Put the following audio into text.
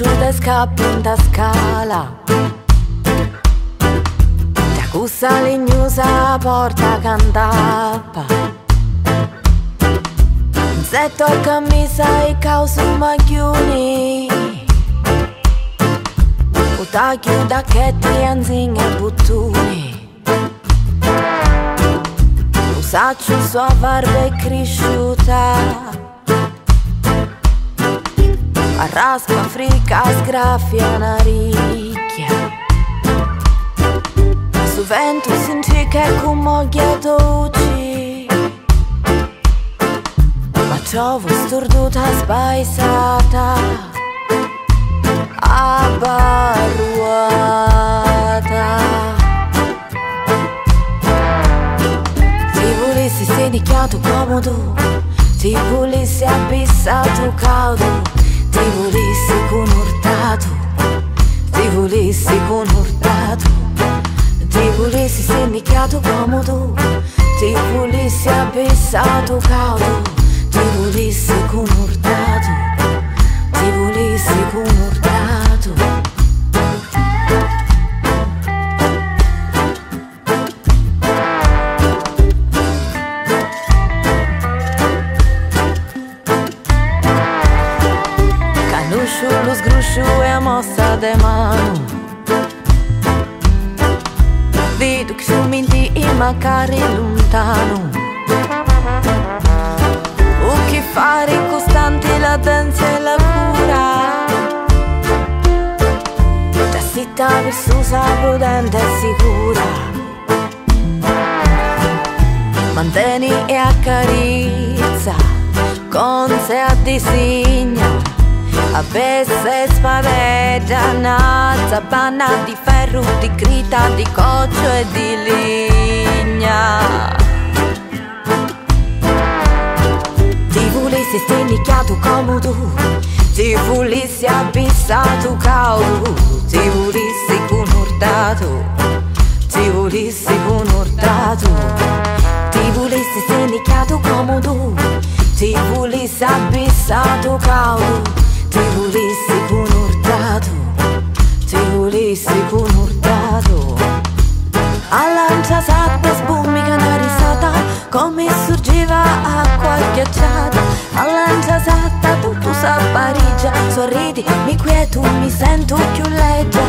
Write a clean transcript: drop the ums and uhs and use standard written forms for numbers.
conosciuta scappi in da scala. Da cussa legnosa porta cantappa. Insetto a camisa e causa maglioni. O taglio da chetti, anzini e bottoni. Usaccio sua barba è cresciuta. A raspa frica sgraffia una ricchia. Su vento senti che comoglia dolci. Ma trovo storduta spaesata, abbarruata. Se volessi sedicato comodo, se volessi abbissato caldo, ti volessi con urtato, ti volessi con urtato, ti volessi sindicato comodo, ti volessi abbassato caldo, ti volessi con urtato, ti volessi con urtato. Lo sgruscio e a mossa de mano. Vedo che sono minti e magari lontano. O che fare costante la danza e la cura. Da città vissuta prudente e sicura. Mantieni e accarezza, con sé a disegna. A vesse spaventa, nazza, panna di ferro, di grida, di coccio e di legna. Ti volessi stennicchiato comodo, ti volessi abbissato caldo, ti volessi con urtato, ti volessi con urtato, ti volessi stennicchiato comodo, ti volessi abbissato caldo, ti volessi con urtato, ti volessi con urtato. All'ancia satta spumica una risata, come sorgeva acqua ghiacciata. All'ancia satta tutto s'appariggia, sorridi, mi quieto, mi sento più leggia.